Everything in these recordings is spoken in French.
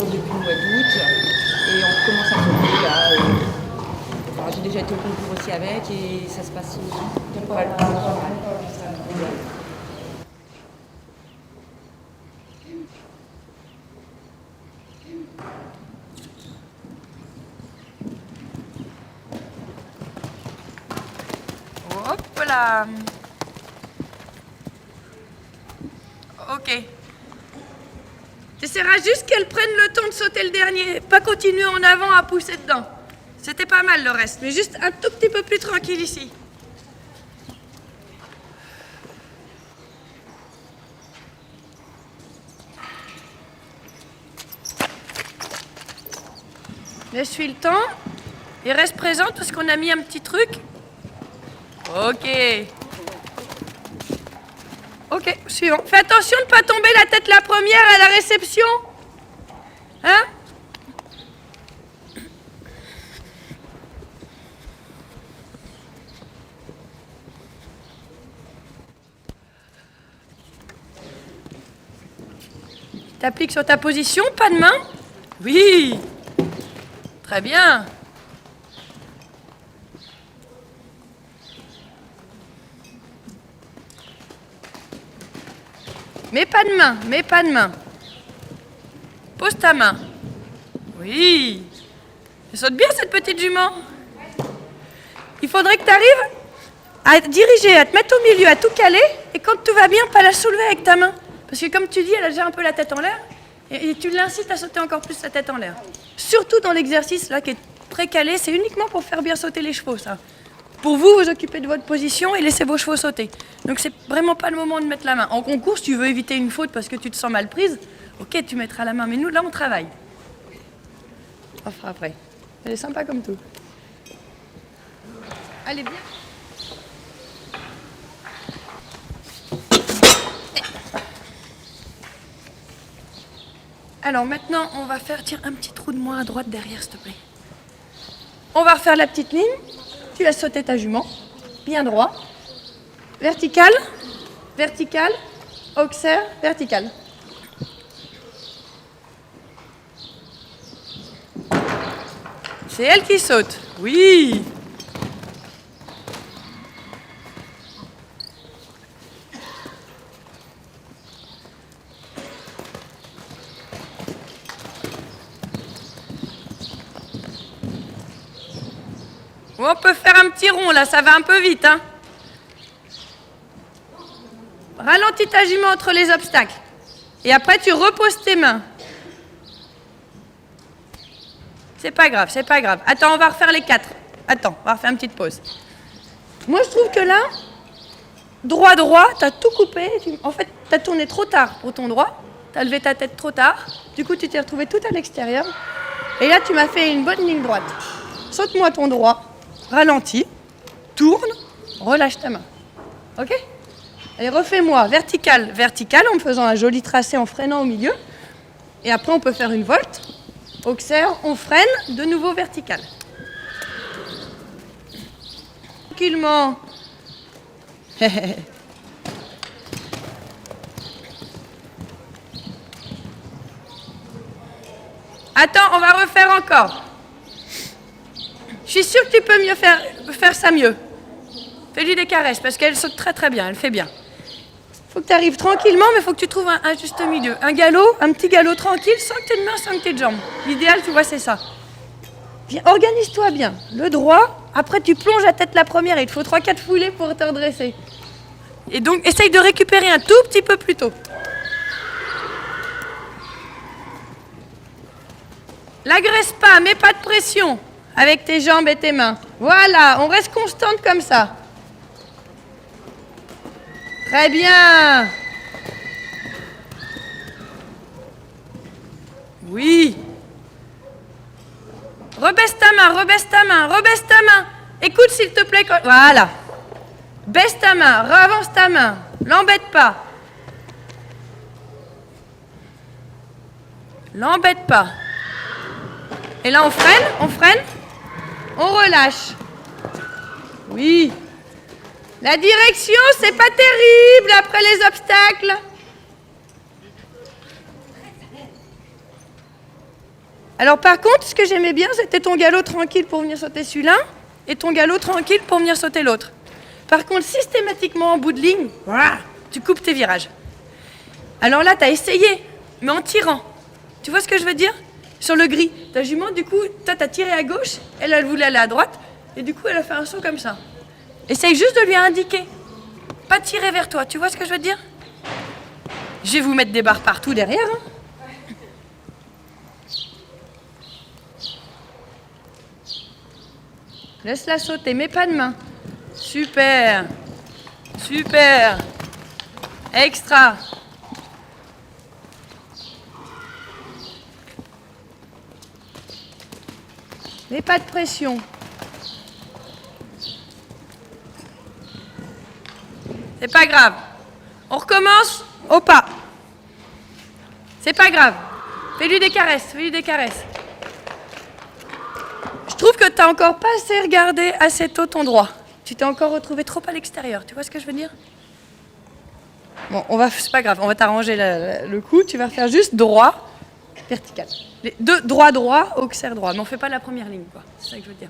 cours depuis le mois d'août et on commence à sauter là. Enfin, j'ai déjà été au concours aussi avec et ça se passe pas mal. Hop là. Ok. Tu essaieras juste qu'elle prenne le temps de sauter le dernier, pas continuer en avant à pousser dedans. C'était pas mal le reste, mais juste un tout petit peu plus tranquille ici. Laisse-lui le temps et reste présente parce qu'on a mis un petit truc. Ok. Ok, suivant. Fais attention de ne pas tomber la tête la première à la réception. Hein? T'appliques sur ta position, pas de main? Oui. Très bien. Mets pas de main, mets pas de main. Pose ta main. Oui. Elle saute bien cette petite jument. Il faudrait que tu arrives à diriger, à te mettre au milieu, à tout caler, et quand tout va bien, pas la soulever avec ta main. Parce que comme tu dis, elle a déjà un peu la tête en l'air, et tu l'incites à sauter encore plus la tête en l'air. Surtout dans l'exercice là qui est très calé, c'est uniquement pour faire bien sauter les chevaux, ça. Pour vous, vous occupez de votre position et laissez vos chevaux sauter. Donc c'est vraiment pas le moment de mettre la main. En concours, si tu veux éviter une faute parce que tu te sens mal prise, ok, tu mettras la main. Mais nous, là, on travaille. On fera après. Elle est sympa comme tout. Allez, bien. Alors maintenant, on va faire, tiens, un petit trou de moins à droite derrière, s'il te plaît. On va refaire la petite ligne. Tu laisses sauter ta jument. Bien droit. Vertical. Vertical. Auxerre. Vertical. C'est elle qui saute. Oui. On peut faire un petit rond, là, ça va un peu vite, hein. Ralentis ta jument entre les obstacles. Et après, tu reposes tes mains. C'est pas grave, c'est pas grave. Attends, on va refaire les 4. Attends, on va refaire une petite pause. Moi, je trouve que là, droit, t'as tout coupé. En fait, t'as tourné trop tard pour ton droit. T'as levé ta tête trop tard. Du coup, tu t'es retrouvé tout à l'extérieur. Et là, tu m'as fait une bonne ligne droite. Saute-moi ton droit. Ralentis, tourne, relâche ta main. Ok? Allez, refais-moi vertical, vertical, en me faisant un joli tracé en freinant au milieu. Et après, on peut faire une volte. Auxerre, on freine, de nouveau vertical. Tranquillement. Attends, on va refaire encore. Je suis sûre que tu peux mieux faire ça mieux. Fais-lui des caresses parce qu'elle saute très très bien, elle fait bien. Faut que tu arrives tranquillement, mais faut que tu trouves un juste milieu. Un galop, un petit galop tranquille, sans que tu aies de main, sans que tu aies de jambes. L'idéal, tu vois, c'est ça. Viens, organise-toi bien. Le droit, après tu plonges la tête la première et il te faut 3-4 foulées pour te redresser. Et donc, essaye de récupérer un tout petit peu plus tôt. L'agresse pas, mets pas de pression. Avec tes jambes et tes mains. Voilà, on reste constante comme ça. Très bien. Oui. Rebaisse ta main, rebaisse ta main, rebaisse ta main. Écoute s'il te plaît. Voilà. Baisse ta main, avance ta main. L'embête pas. L'embête pas. Et là on freine. On relâche. Oui. La direction, c'est pas terrible après les obstacles. Alors par contre, ce que j'aimais bien, c'était ton galop tranquille pour venir sauter celui-là et ton galop tranquille pour venir sauter l'autre. Par contre, systématiquement en bout de ligne, voilà, tu coupes tes virages. Alors là, tu as essayé, mais en tirant. Tu vois ce que je veux dire? Sur le gris, ta jument, du coup, toi, t'as tiré à gauche, elle voulait aller à droite, et du coup, elle a fait un saut comme ça. Essaye juste de lui indiquer, pas tirer vers toi, tu vois ce que je veux dire? Je vais vous mettre des barres partout derrière. Hein. Laisse-la sauter, mais pas de main. Super. Super. Extra. Mais pas de pression. C'est pas grave. On recommence au pas. C'est pas grave. Fais-lui des caresses, fais-lui des caresses. Je trouve que t'as encore pas assez regardé assez tôt ton droit. Tu t'es encore retrouvé trop à l'extérieur. Tu vois ce que je veux dire? Bon, c'est pas grave, on va t'arranger le coup. Tu vas faire juste droit, vertical. Les deux, droit, auxerre, droit. Mais on fait pas la première ligne, quoi. C'est ça que je veux dire.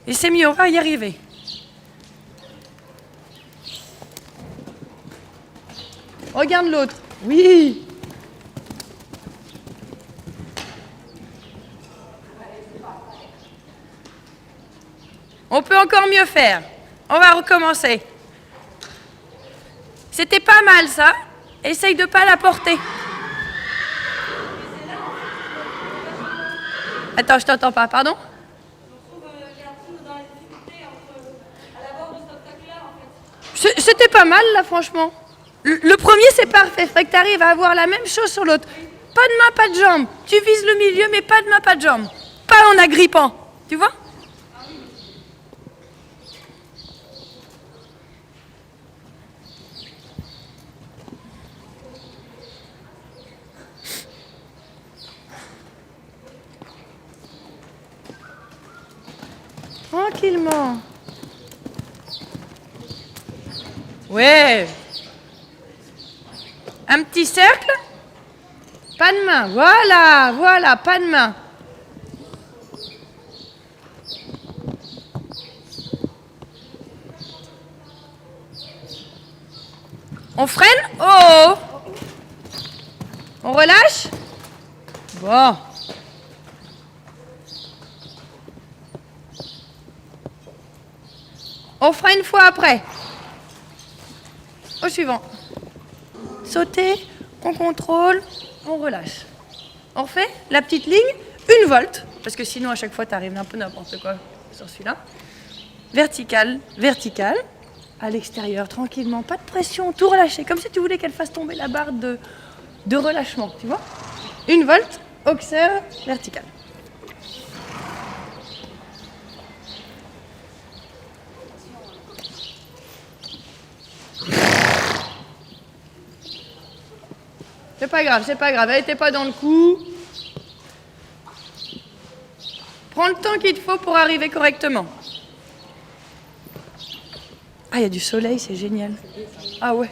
Et c'est mieux, on va y arriver. Regarde l'autre. Oui. On peut encore mieux faire. On va recommencer. C'était pas mal, ça. Essaye de pas la porter. Attends, je t'entends pas, pardon? C'était pas mal, là, franchement. Le premier, c'est parfait. Il faudrait que tu arrives à avoir la même chose sur l'autre. Pas de main, pas de jambe. Tu vises le milieu, mais pas de main, pas de jambe. Pas en agrippant. Tu vois? Tranquillement. Ouais. Un petit cercle. Pas de main. Voilà, voilà, pas de main. On freine? Oh! On relâche? Bon. On fera une fois après. Au suivant. Sauter, on contrôle, on relâche. On refait la petite ligne, une volte, parce que sinon à chaque fois tu arrives un peu n'importe quoi sur celui-là. Vertical, vertical, à l'extérieur, tranquillement, pas de pression, tout relâché, comme si tu voulais qu'elle fasse tomber la barre de relâchement, tu vois. Une volte, auxerre, vertical. C'est pas grave, elle n'était pas dans le coup. Prends le temps qu'il te faut pour arriver correctement. Ah, il y a du soleil, c'est génial. Ah ouais.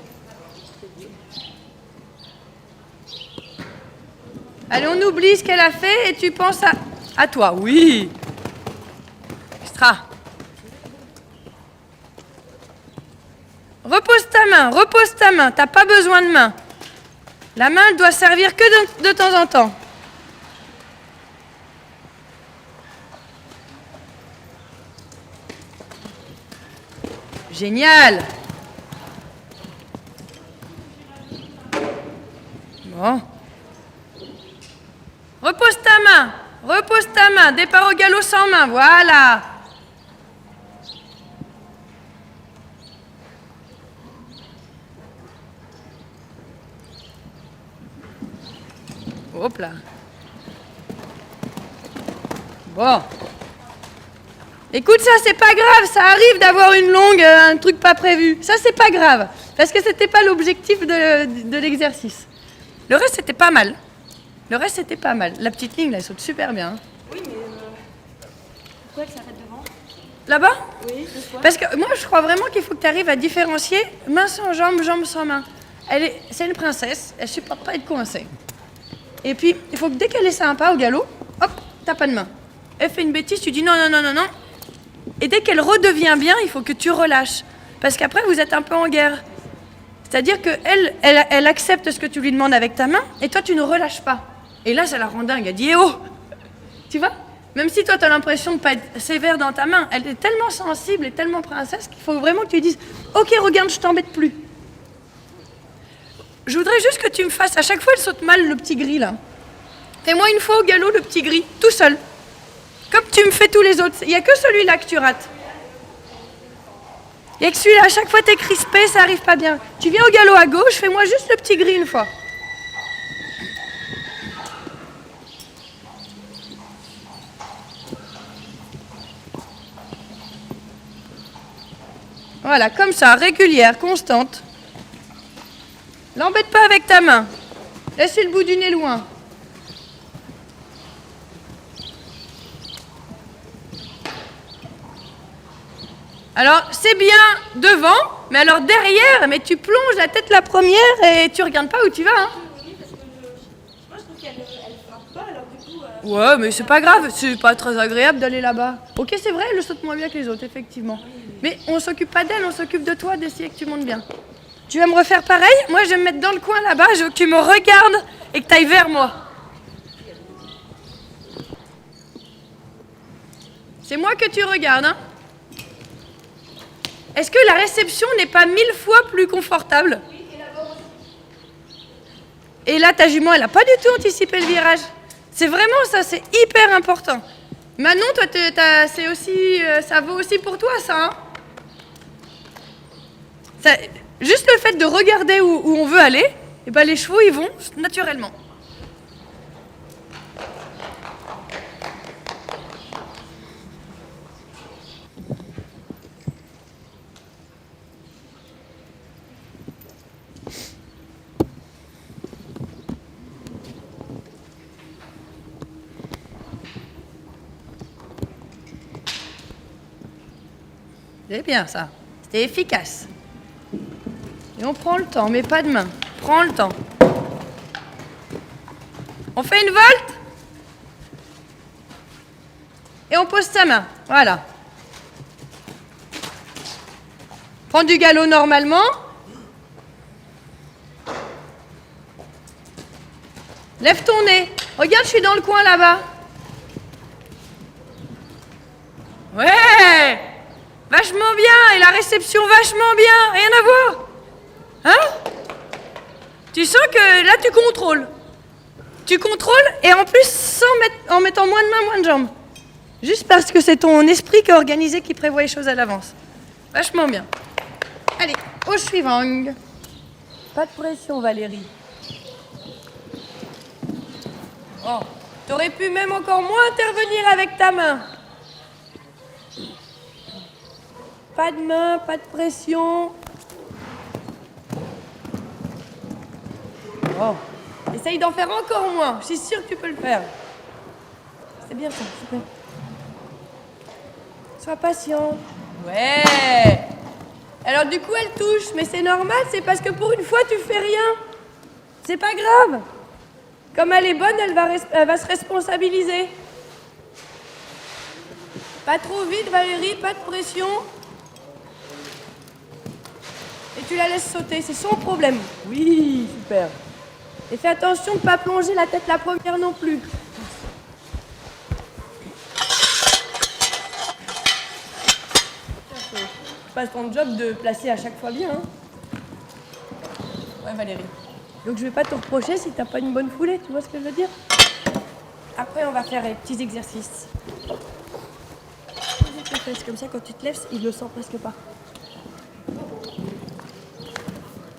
Allez, on oublie ce qu'elle a fait et tu penses à toi. Oui. Extra. Repose ta main. T'as pas besoin de main. La main, elle doit servir que de temps en temps. Génial. Bon. Repose ta main. Départ au galop sans main, voilà. Hop là. Bon. Écoute, ça c'est pas grave, ça arrive d'avoir une longue, un truc pas prévu. Ça c'est pas grave, parce que c'était pas l'objectif de l'exercice. Le reste c'était pas mal. La petite ligne, là, elle saute super bien. Oui, mais pourquoi elle s'arrête devant? Là-bas? Oui, deux fois. Parce que moi je crois vraiment qu'il faut que tu arrives à différencier main sans jambe, jambe sans main. C'est une princesse, elle supporte pas être coincée. Et puis, il faut que dès qu'elle est sympa au galop, hop, t'as pas de main. Elle fait une bêtise, tu dis non, non, non, non, non. Et dès qu'elle redevient bien, il faut que tu relâches. Parce qu'après, vous êtes un peu en guerre. C'est-à-dire qu'elle, elle accepte ce que tu lui demandes avec ta main, et toi, tu ne relâches pas. Et là, ça la rend dingue. Elle dit, eh oh! Tu vois? Même si toi, tu as l'impression de ne pas être sévère dans ta main, elle est tellement sensible et tellement princesse qu'il faut vraiment que tu lui dises, ok, regarde, je t'embête plus. Je voudrais juste que tu me fasses, à chaque fois, elle saute mal, le petit gris, là. Fais-moi une fois au galop, le petit gris, tout seul. Comme tu me fais tous les autres. Il n'y a que celui-là que tu rates. Il n'y a que celui-là, à chaque fois, t'es crispé, ça arrive pas bien. Tu viens au galop à gauche, fais-moi juste le petit gris une fois. Voilà, comme ça, régulière, constante. L'embête pas avec ta main. Laisse le bout du nez loin. Alors, c'est bien devant, mais alors derrière, mais tu plonges la tête la première et tu regardes pas où tu vas. Hein. Oui, parce que moi je trouve qu'elle frappe pas, alors du coup... Ouais, mais c'est pas grave, c'est pas très agréable d'aller là-bas. Ok, c'est vrai, elle le saute moins bien que les autres, effectivement. Mais on s'occupe pas d'elle, on s'occupe de toi, d'essayer que tu montes bien. Tu vas me refaire pareil? Moi, je vais me mettre dans le coin là-bas, je veux que tu me regardes et que tu ailles vers moi. C'est moi que tu regardes, hein? Est-ce que la réception n'est pas 1000 fois plus confortable? Et là, ta jument, elle n'a pas du tout anticipé le virage. C'est vraiment ça, c'est hyper important. Manon, toi, c'est aussi, ça vaut aussi pour toi, ça, hein? Juste le fait de regarder où on veut aller, et ben les chevaux, ils vont naturellement. C'est bien ça, c'était efficace. Et on prend le temps, mais pas de main. Prends le temps. On fait une volte et on pose sa main. Voilà. Prends du galop normalement. Lève ton nez. Regarde, je suis dans le coin là-bas. Ouais! Vachement bien, et la réception vachement bien, rien à voir. Hein? Tu sens que là tu contrôles. Tu contrôles et en plus en mettant moins de mains, moins de jambes. Juste parce que c'est ton esprit qui est organisé, qui prévoit les choses à l'avance. Vachement bien. Allez, au suivant. Pas de pression, Valérie. Oh, t'aurais pu même encore moins intervenir avec ta main. Pas de main, pas de pression. Oh. Essaye d'en faire encore moins. Je suis sûre que tu peux le faire. C'est bien ça, super. Sois patient. Ouais. Alors du coup, elle touche, mais c'est normal, c'est parce que pour une fois, tu fais rien. C'est pas grave. Comme elle est bonne, elle va se responsabiliser. Pas trop vite, Valérie, pas de pression. Et tu la laisses sauter, c'est son problème. Oui, super. Et fais attention de ne pas plonger la tête la première non plus. C'est pas ton job de placer à chaque fois bien. Hein. Ouais, Valérie. Donc je vais pas te reprocher si t'as pas une bonne foulée, tu vois ce que je veux dire? Après, on va faire les petits exercices. Comme ça, quand tu te lèves, il le sent presque pas.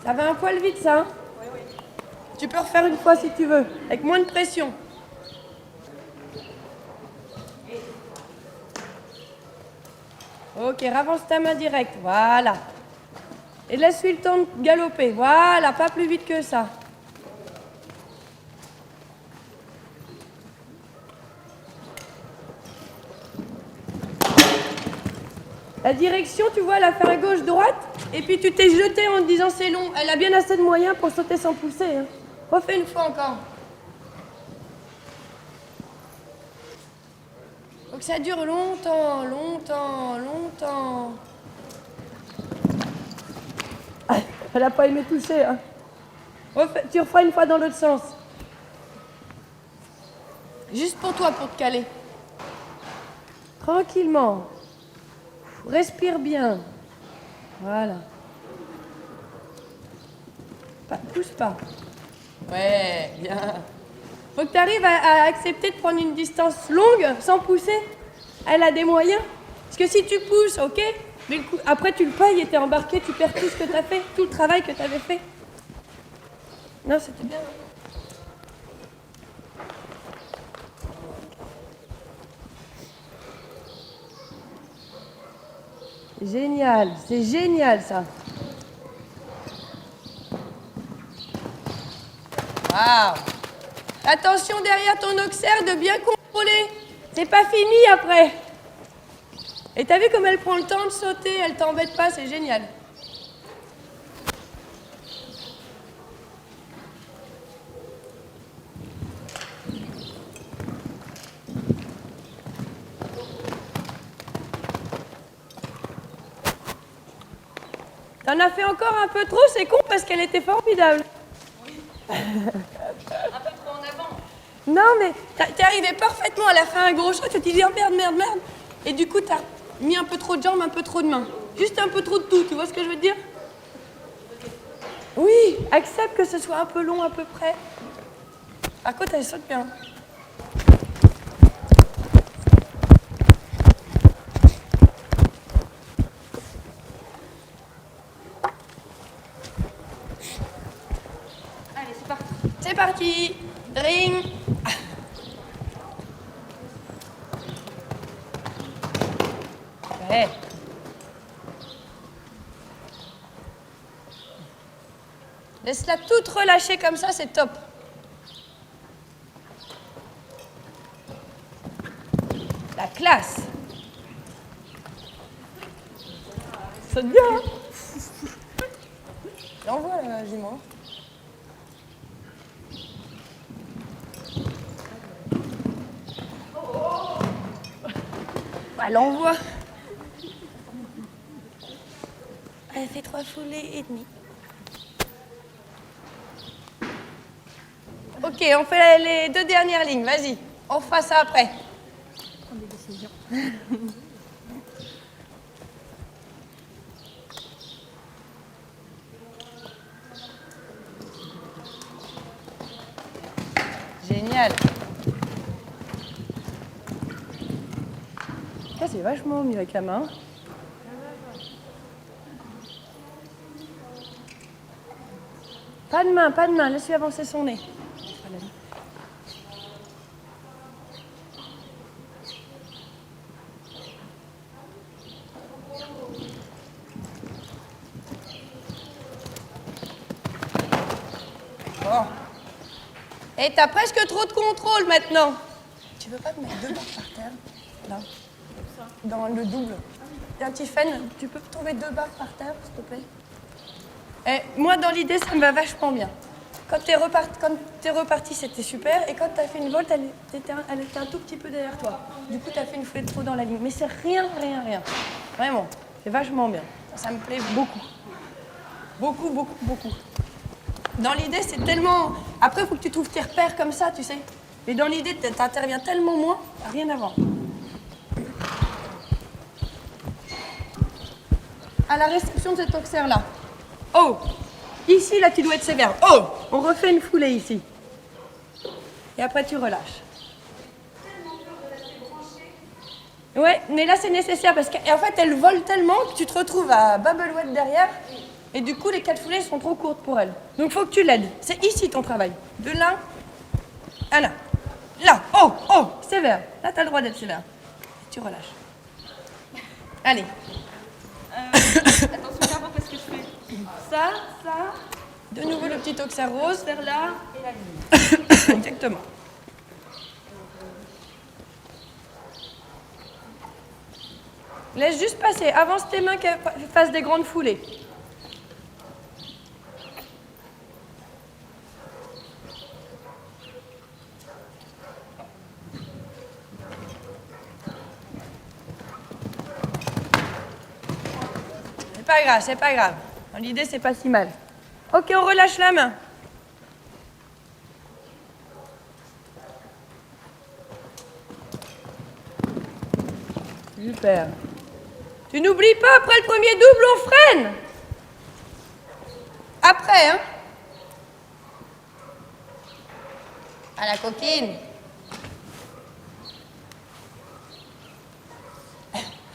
Ça va un poil vite, ça, hein? Oui, oui. Tu peux refaire une fois si tu veux, avec moins de pression. Ok, ravance ta main direct, voilà. Et laisse-lui le temps de galoper, voilà, pas plus vite que ça. La direction, tu vois, elle a fait un gauche-droite, et puis tu t'es jeté en te disant c'est long. Elle a bien assez de moyens pour sauter sans pousser. Hein. Refais une fois encore. Faut que ça dure longtemps, longtemps, longtemps. Ah, elle a pas aimé toucher, hein. Tu referas une fois dans l'autre sens. Juste pour toi, pour te caler. Tranquillement. Respire bien. Voilà. Pousse pas. Ouais, bien. Faut que tu arrives à accepter de prendre une distance longue sans pousser. Elle a des moyens. Parce que si tu pousses, ok, mais après tu le payes et t'es embarqué, tu perds tout ce que t'as fait, tout le travail que t'avais fait. Non, c'était bien. Génial, c'est génial ça. Waouh! Attention derrière ton auxerre de bien contrôler. C'est pas fini après. Et t'as vu comme elle prend le temps de sauter, elle t'embête pas, c'est génial. T'en as fait encore un peu trop, c'est con parce qu'elle était formidable. Oui. Un peu trop en avant. Non, mais t'es arrivé parfaitement, elle a fait un gros saut, tu t'es dit oh, merde, merde, merde. Et du coup, t'as mis un peu trop de jambes, un peu trop de mains. Juste un peu trop de tout, tu vois ce que je veux te dire? Oui, accepte que ce soit un peu long à peu près. Par contre, elle saute bien. Allez, c'est parti. C'est parti. Ring. Ouais. Laisse-la toute relâchée comme ça, c'est top. La classe. Saute bien, hein? L'envoie, la jument. Elle envoie. Elle fait 3 foulées et demie. Ok, on fait les 2 dernières lignes, vas-y. On fera ça après. Prendre des décisions. Génial. Ça, c'est vachement mieux avec la main. Pas de main, laisse-lui avancer son nez. Bon. Et t'as presque trop de contrôle maintenant. Tu veux pas te mettre 2 barres par terre? Là. Dans le double. Il y a un petit fan, tu peux trouver 2 barres par terre, s'il te plaît? Et moi, dans l'idée, ça me va vachement bien. Quand t'es reparti, c'était super. Et quand t'as fait une volte, elle était un tout petit peu derrière toi. Du coup, t'as fait une foulée de trop dans la ligne. Mais c'est rien. Vraiment, c'est vachement bien. Ça me plaît beaucoup. Beaucoup. Dans l'idée, c'est tellement... Après, il faut que tu trouves tes repères comme ça, tu sais. Mais dans l'idée, t'interviens tellement moins, rien à voir. À la réception de cet auxerre-là. Oh! Ici, là, tu dois être sévère. Oh! On refait une foulée ici. Et après, tu relâches. Ouais, mais là, c'est nécessaire parce qu'en fait, elle vole tellement que tu te retrouves à Babelwed derrière. Et du coup, les 4 foulées sont trop courtes pour elle. Donc, il faut que tu l'aides. C'est ici ton travail. De là à là. Là. Oh! Sévère. Là, tu as le droit d'être sévère. Et tu relâches. Allez. Attention, d'abord, parce que je fais ça. De nouveau, le petit auxerre rose. Vers là. Et la ligne. Exactement. Laisse juste passer. Avance tes mains qu'elles fassent des grandes foulées. pas grave, c'est pas grave. L'idée, c'est pas si mal. Ok, on relâche la main. Super. Tu n'oublies pas, après le premier double, on freine. Après, hein. À la coquine.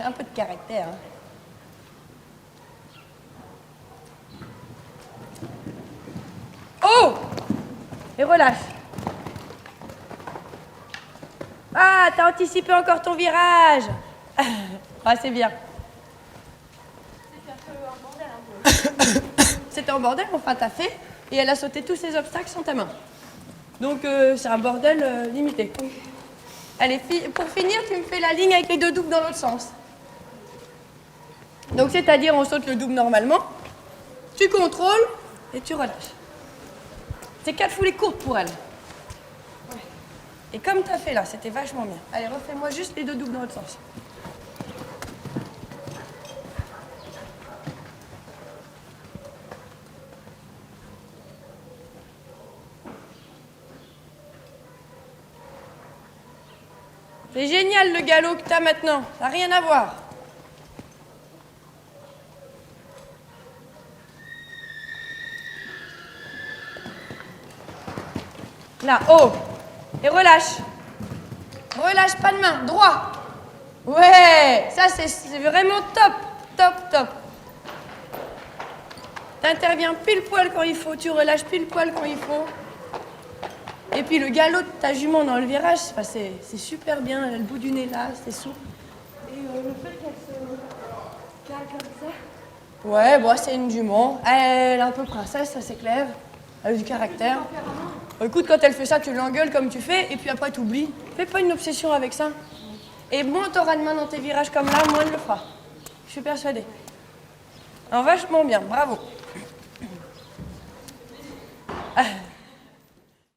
Un peu de caractère, hein. Oh! Et relâche. Ah, t'as anticipé encore ton virage. Ah, c'est bien. C'était un bordel, enfin t'as fait, et elle a sauté tous ces obstacles sans ta main. Donc c'est un bordel limité. Allez, pour finir, tu me fais la ligne avec les deux doubles dans l'autre sens. Donc c'est-à-dire on saute le double normalement, tu contrôles et tu relâches. C'est 4 foulées courtes pour elle. Et comme tu as fait là, c'était vachement bien. Allez, refais-moi juste les deux doubles dans l'autre sens. C'est génial le galop que tu as maintenant, ça n'a rien à voir. Là, haut. Et relâche. Relâche, pas de main, droit. Ouais, ça c'est vraiment top, top, top. T'interviens pile poil quand il faut, tu relâches pile poil quand il faut. Et puis le galop de ta jument dans le virage, enfin, c'est super bien, elle a le bout du nez là, c'est souple. Et le fait qu'elle se cale comme ça. Ouais, bon, c'est une jument. Elle est un peu princesse, ça c'est clair. Elle a du caractère. Écoute, quand elle fait ça, tu l'engueules comme tu fais, et puis après t'oublies. Fais pas une obsession avec ça. Et moins t'auras de main dans tes virages comme là, moins elle le fera. Je suis persuadée. Alors vachement bien, bravo.